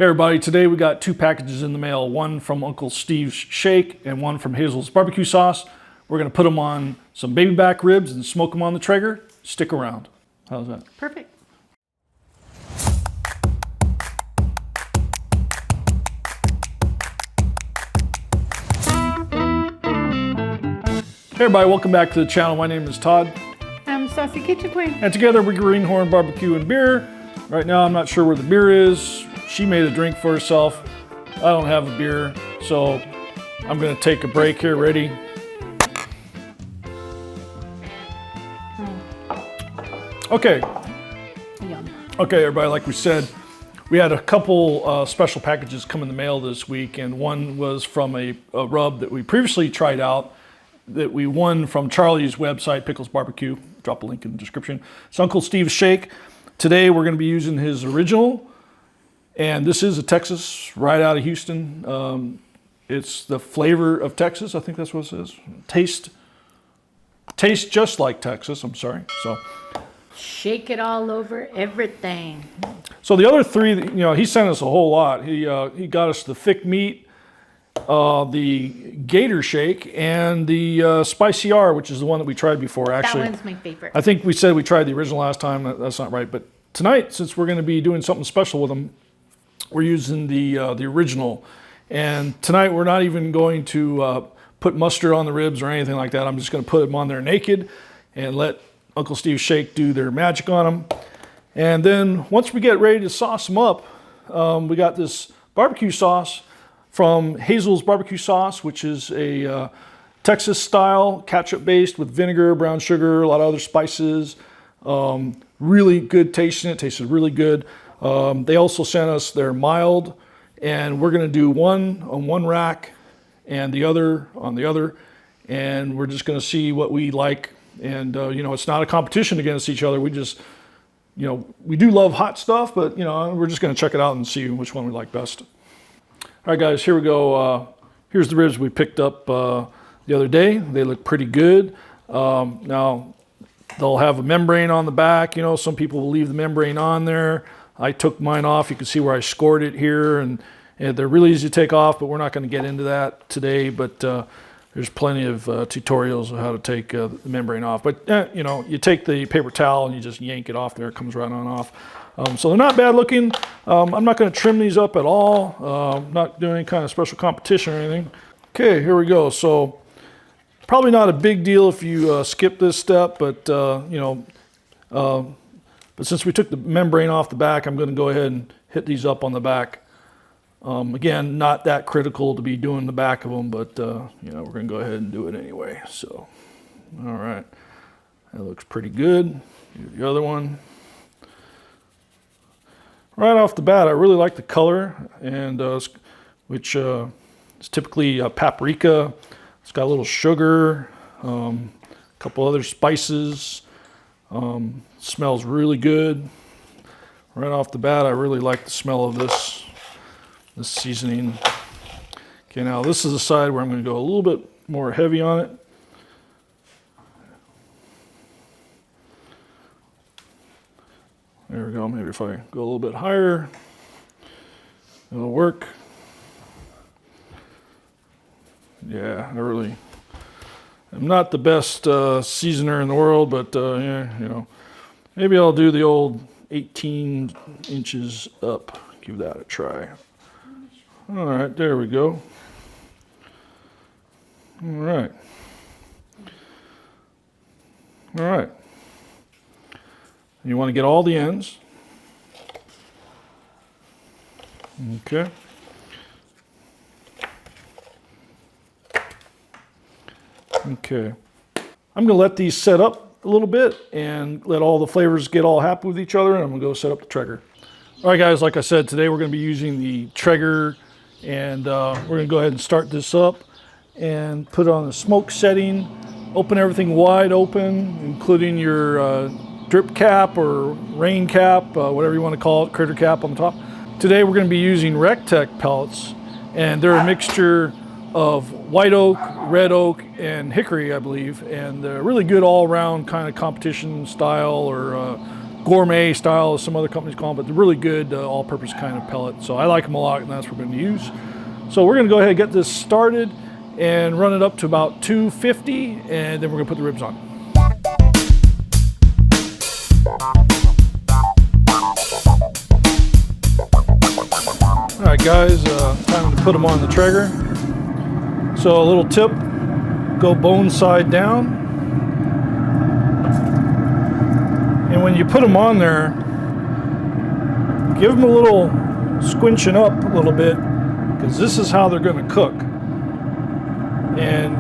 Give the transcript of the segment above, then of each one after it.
Hey everybody, today we got two packages in the mail, one from Uncle Steve's Shake and one from Hazel's barbecue sauce. We're gonna put them on some baby back ribs and smoke them on the Traeger. Stick around. How's that? Perfect. Hey everybody, welcome back to the channel. My name is Todd. I'm Saucy Kitchen Queen. And together we Greenhorn Barbecue and Beer. Right now I'm not sure where the beer is. She made a drink for herself. I don't have a beer, so I'm gonna take a break here. Ready? Okay. Yum. Okay, everybody, like we said, we had a couple special packages come in the mail this week, and one was from a rub that we previously tried out that we won from Charlie's website, Pickles Barbecue. Drop a link in the description. It's Uncle Steve's Shake. Today we're going to be using his original, and this is a Texas, right out of Houston. It's the flavor of Texas. I think that's what it says. Taste just like Texas. I'm sorry. Shake it all over everything. So the other three, he sent us a whole lot. He got us the thick meat, the Gator Shake, and the Spicy R, which is the one that we tried before. Actually, that one's my favorite. I think we said we tried the original last time. That's not right. But tonight, since we're going to be doing something special with them, we're using the original. And tonight, we're not even going to put mustard on the ribs or anything like that. I'm just going to put them on there naked and let Uncle Steve's Shake do their magic on them. And then once we get ready to sauce them up, we got this barbecue sauce from Hazel's barbecue sauce, which is a Texas style ketchup based with vinegar, brown sugar, a lot of other spices. Really good tasting. It tasted really good. They also sent us their mild, and we're going to do one on one rack and the other on the other, and we're just going to see what we like. And it's not a competition against each other. We just, we do love hot stuff, but we're just going to check it out and see which one we like best. All right, guys, here we go. Here's the ribs we picked up the other day. They look pretty good. Now, they'll have a membrane on the back. Some people will leave the membrane on there. I took mine off. You can see where I scored it here, and they're really easy to take off, but we're not going to get into that today. But there's plenty of tutorials on how to take the membrane off. But, you take the paper towel and you just yank it off there. It comes right on off. So they're not bad looking. I'm not going to trim these up at all. Not doing any kind of special competition or anything. Okay, here we go. So probably not a big deal if you skip this step, but but since we took the membrane off the back, I'm going to go ahead and hit these up on the back. Again, not that critical to be doing the back of them, but we're going to go ahead and do it anyway. So, all right, that looks pretty good. Do the other one. Right off the bat, I really like the color, and which is typically paprika. It's got a little sugar, a couple other spices. Smells really good. Right off the bat, I really like the smell of this seasoning. Okay, now this is the side where I'm going to go a little bit more heavy on it. There we go. Maybe if I go a little bit higher, it'll work. Yeah, I'm not the best seasoner in the world, but maybe I'll do the old 18 inches up. Give that a try. All right, there we go. All right. All right. You want to get all the ends. Okay. Okay. I'm going to let these set up a little bit and let all the flavors get all happy with each other, and I'm going to go set up the Traeger. All right, guys, like I said, today we're going to be using the Traeger, and we're going to go ahead and start this up and put it on the smoke setting. Open everything wide open, including your drip cap or rain cap, whatever you want to call it, critter cap on the top. Today we're going to be using Rectech pellets, and they're a mixture of white oak, red oak, and hickory, I believe, and they're really good all-around kind of competition style or gourmet style, as some other companies call them, but they're really good all-purpose kind of pellet. So I like them a lot, and that's what we're going to use. So we're going to go ahead and get this started and run it up to about 250, and then we're going to put the ribs on. All right, guys, time to put them on the Traeger. So a little tip, go bone side down. And when you put them on there, give them a little squinching up a little bit, because this is how they're going to cook. And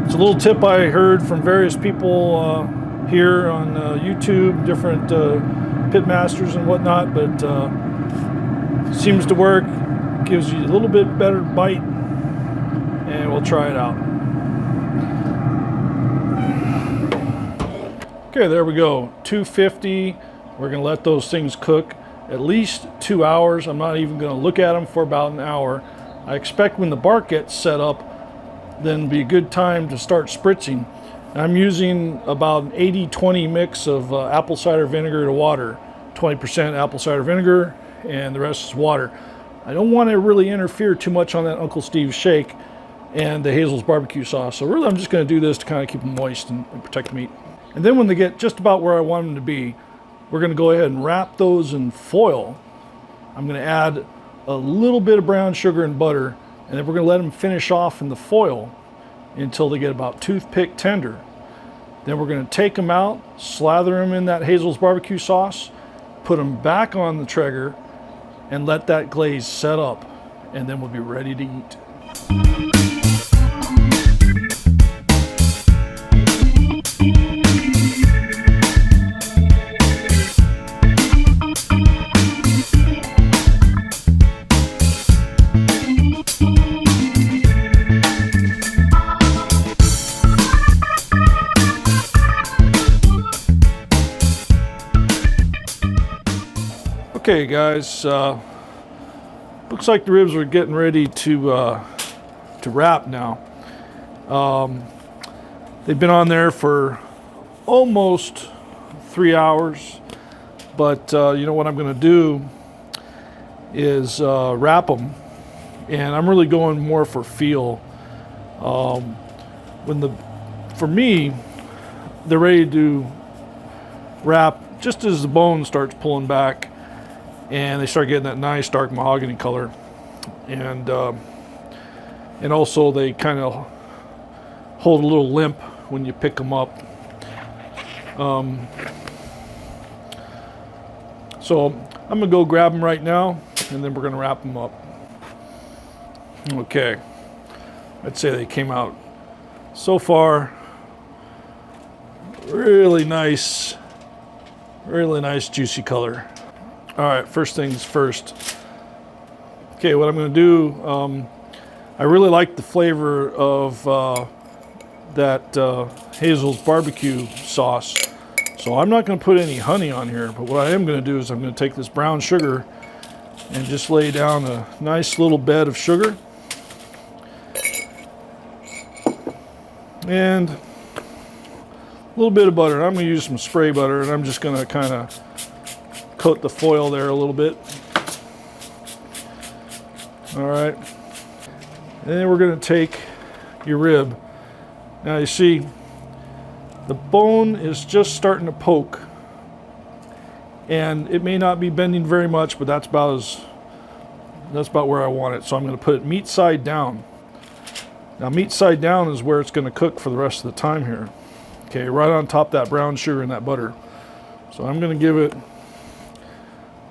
it's a little tip I heard from various people here on YouTube, different pit masters and whatnot, but seems to work. Gives you a little bit better bite, and we'll try it out. Okay, there we go. 250. We're going to let those things cook at least 2 hours. I'm not even going to look at them for about an hour. I expect when the bark gets set up, then be a good time to start spritzing. I'm using about an 80-20 mix of apple cider vinegar to water. 20% apple cider vinegar, and the rest is water. I don't want to really interfere too much on that Uncle Steve's shake and the Hazel's barbecue sauce. So really I'm just going to do this to kind of keep them moist and protect the meat. And then when they get just about where I want them to be, we're going to go ahead and wrap those in foil. I'm going to add a little bit of brown sugar and butter, and then we're going to let them finish off in the foil until they get about toothpick tender. Then we're going to take them out, slather them in that Hazel's barbecue sauce, put them back on the Traeger, and let that glaze set up, and then we'll be ready to eat. Okay, guys, looks like the ribs are getting ready to wrap now. They've been on there for almost 3 hours, but you know what I'm going to do is wrap them, and I'm really going more for feel. For me, they're ready to wrap just as the bone starts pulling back, and they start getting that nice dark mahogany color, and also they kind of hold a little limp when you pick them up. So I'm gonna go grab them right now, and then we're gonna wrap them up. Okay, I'd say they came out so far really nice juicy color. All right, first things first. Okay, what I'm going to do, I really like the flavor of that Hazel's barbecue sauce. So I'm not going to put any honey on here, but what I am going to do is I'm going to take this brown sugar and just lay down a nice little bed of sugar. And a little bit of butter. I'm going to use some spray butter, and I'm just going to kind of coat the foil there a little bit. All right, and then we're going to take your rib. Now you see the bone is just starting to poke, and it may not be bending very much, but that's about where I want it. So I'm going to put it meat side down. Now meat side down is where it's going to cook for the rest of the time here. Okay, right on top of that brown sugar and that butter. So I'm going to give it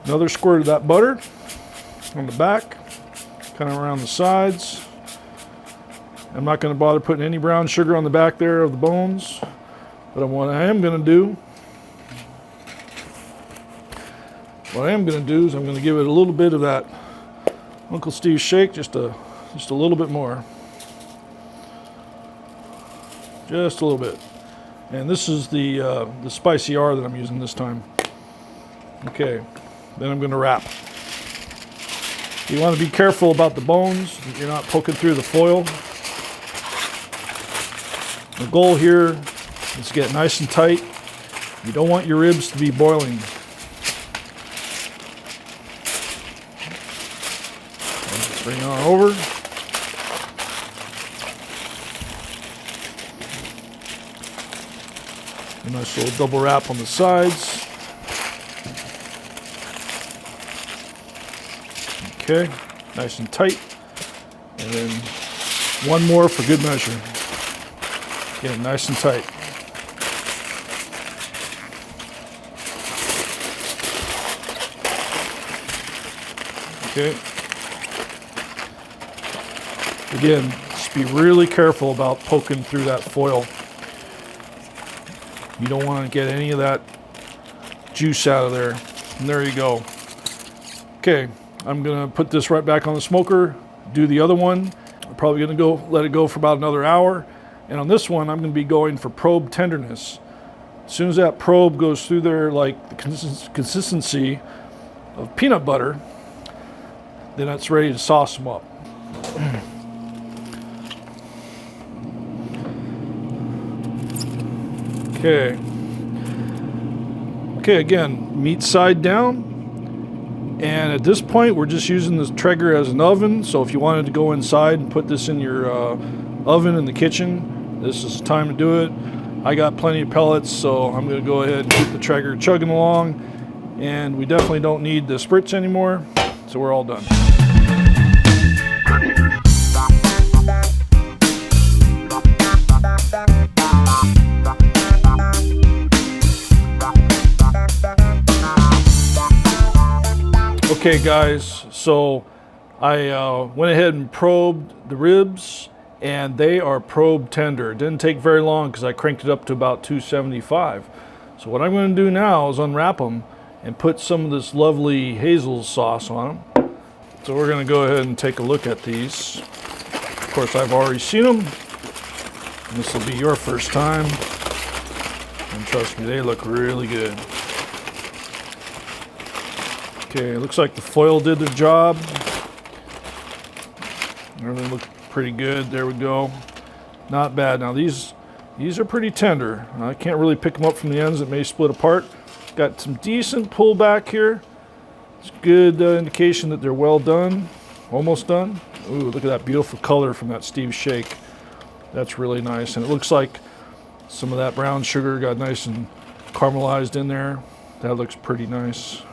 another squirt of that butter on the back, kind of around the sides. I'm not going to bother putting any brown sugar on the back there of the bones, but what I am going to do is I'm going to give it a little bit of that Uncle Steve's shake, just a little bit more, just a little bit. And this is the spicy R that I'm using this time. Okay. Then I'm going to wrap. You want to be careful about the bones, that you're not poking through the foil. The goal here is to get nice and tight. You don't want your ribs to be boiling. Bring it on over. A nice little double wrap on the sides. Okay, nice and tight. And then one more for good measure. Again, nice and tight. Okay. Again, just be really careful about poking through that foil. You don't want to get any of that juice out of there. And there you go. Okay, I'm gonna put this right back on the smoker, do the other one. I'm probably gonna go let it go for about another hour. And on this one, I'm gonna be going for probe tenderness. As soon as that probe goes through there, like the consistency of peanut butter, then it's ready to sauce them up. Okay. Okay, again, meat side down. And at this point, we're just using this Traeger as an oven. So if you wanted to go inside and put this in your oven in the kitchen, this is the time to do it. I got plenty of pellets, so I'm going to go ahead and keep the Traeger chugging along. And we definitely don't need the spritz anymore, so we're all done. Okay guys, so I went ahead and probed the ribs, and they are probe tender. It didn't take very long because I cranked it up to about 275. So what I'm going to do now is unwrap them and put some of this lovely Hazel sauce on them. So we're going to go ahead and take a look at these. Of course, I've already seen them. This will be your first time. And trust me, they look really good. Okay, it looks like the foil did their job. Everything looked pretty good. There we go. Not bad. Now these are pretty tender. I can't really pick them up from the ends. It may split apart. Got some decent pullback here. It's good indication that they're well done. Almost done. Ooh, look at that beautiful color from that Steve shake. That's really nice. And it looks like some of that brown sugar got nice and caramelized in there. That looks pretty nice.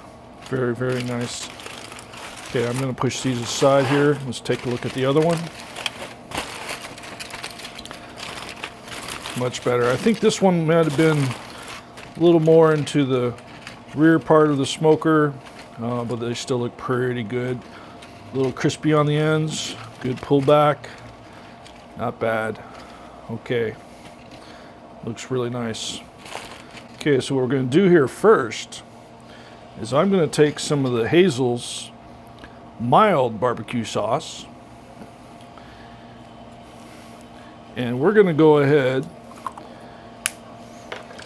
Very, very nice. Okay, I'm going to push these aside here. Let's take a look at the other one. Much better. I think this one might have been a little more into the rear part of the smoker, but they still look pretty good. A little crispy on the ends. Good pullback. Not bad. Okay. Looks really nice. Okay, so what we're going to do here first is I'm going to take some of the Hazel's mild barbecue sauce, and we're going to go ahead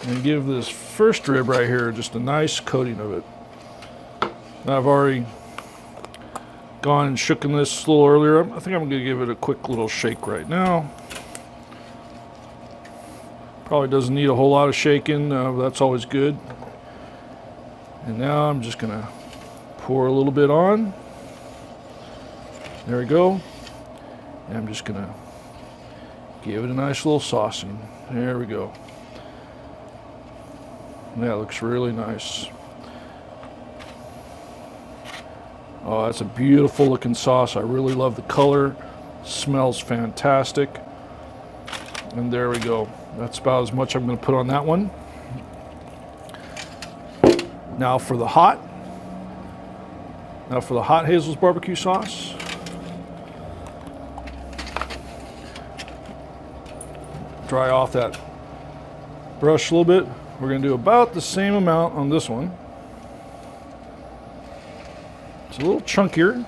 and give this first rib right here just a nice coating of it. Now I've already gone and shooken this a little earlier. I think I'm going to give it a quick little shake right now. Probably doesn't need a whole lot of shaking, but that's always good. And now I'm just going to pour a little bit on. There we go. And I'm just going to give it a nice little saucing. There we go. That looks really nice. Oh, that's a beautiful looking sauce. I really love the color. Smells fantastic. And there we go. That's about as much I'm going to put on that one. Now for the hot Hazel's barbecue sauce. Dry off that brush a little bit. We're going to do about the same amount on this one. It's a little chunkier.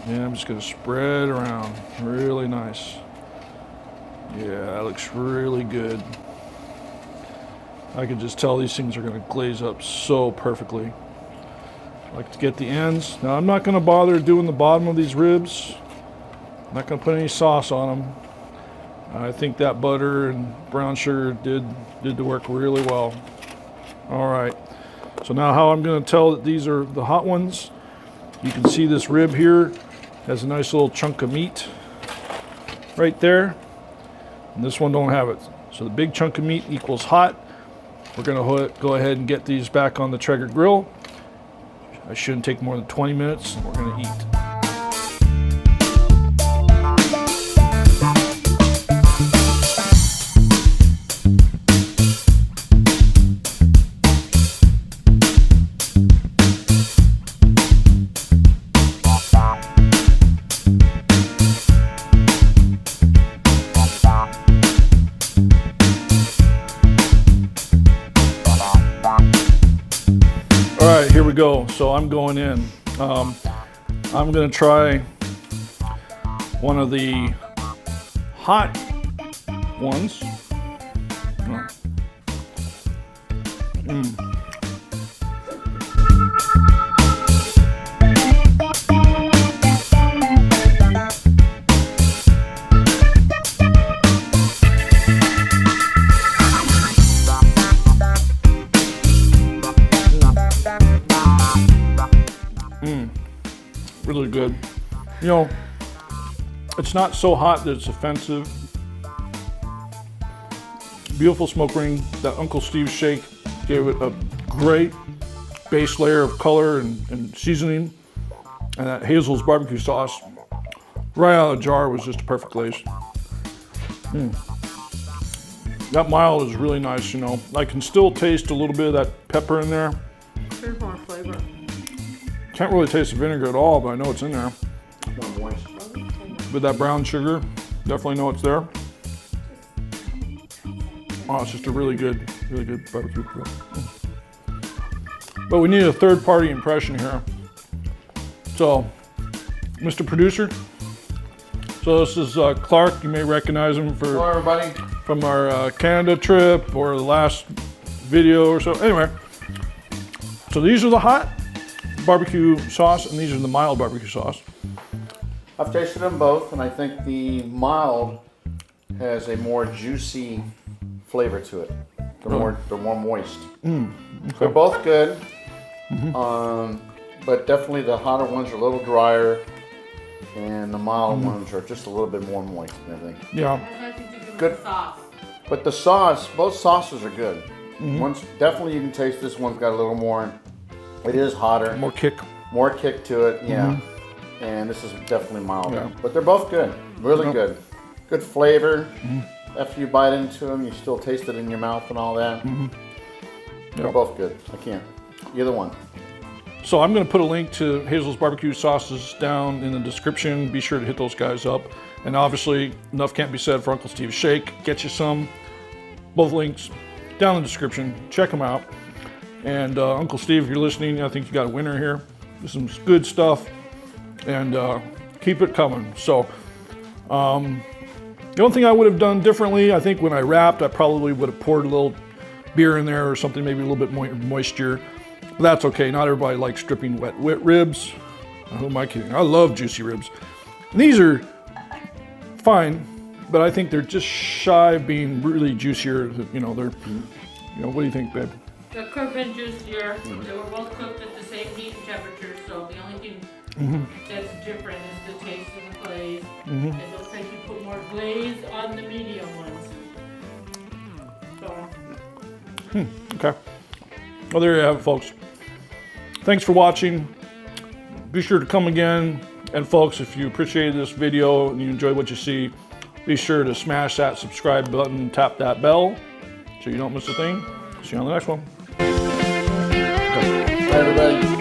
And I'm just going to spread around. Really nice. Yeah, that looks really good. I can just tell these things are going to glaze up so perfectly. I like to get the ends. Now I'm not going to bother doing the bottom of these ribs. I'm not going to put any sauce on them. I think that butter and brown sugar did the work really well. All right. So now how I'm going to tell that these are the hot ones, You can see this rib here has a nice little chunk of meat right there. And this one don't have it. So the big chunk of meat equals hot. We're gonna go ahead and get these back on the Traeger grill. I shouldn't take more than 20 minutes. We're gonna eat. All right, here we go. So I'm going in. I'm gonna try one of the hot ones. Really good. You know, it's not so hot that it's offensive. Beautiful smoke ring. That Uncle Steve's shake gave it a great base layer of color and seasoning. And that Hazel's barbecue sauce, right out of the jar, was just a perfect glaze. That mild is really nice, you know. I can still taste a little bit of that pepper in there. There's more flavor. Can't really taste the vinegar at all, but I know it's in there. More moist. With that brown sugar, definitely know it's there. Oh, it's just a really good barbecue grill. But we need a third-party impression here. So, Mr. Producer, so this is Clark. You may recognize him Hello, everybody. from our Canada trip or the last video or so. Anyway, so these are the hot barbecue sauce and these are the mild barbecue sauce. I've tasted them both, and I think the mild has a more juicy flavor to it. They're more moist. Okay. They're both good, but definitely the hotter ones are a little drier, and the mild ones are just a little bit more moist. I think. Yeah. Good sauce. But the sauce, both sauces are good. One's definitely, you can taste this one's got a little more. It is hotter. More kick. More kick to it, yeah. And this is definitely milder. Yeah. But they're both good, really good. Good flavor. After you bite into them, you still taste it in your mouth and all that. They're both good. I can't. Either one. So I'm going to put a link to Hazel's barbecue sauces down in the description. Be sure to hit those guys up. And obviously, enough can't be said for Uncle Steve's Shake. Get you some. Both links down in the description. Check them out. And Uncle Steve, if you're listening, I think you got a winner here. There's some good stuff. And keep it coming. So the only thing I would have done differently, I think when I wrapped, I probably would have poured a little beer in there or something, maybe a little bit more moisture. But that's okay. Not everybody likes dripping wet ribs. Who am I kidding? I love juicy ribs. And these are fine, but I think they're just shy of being really juicier. You know, they're. You know, what do you think, babe? They could have been juicier. They were both cooked at the same heat and temperature, so the only thing that's different is the taste of the glaze. It looks like you put more glaze on the medium ones. So. Okay. Well, there you have it, folks. Thanks for watching. Be sure to come again. And folks, if you appreciated this video and you enjoy what you see, be sure to smash that subscribe button and tap that bell so you don't miss a thing. See you on the next one. Bye, everybody.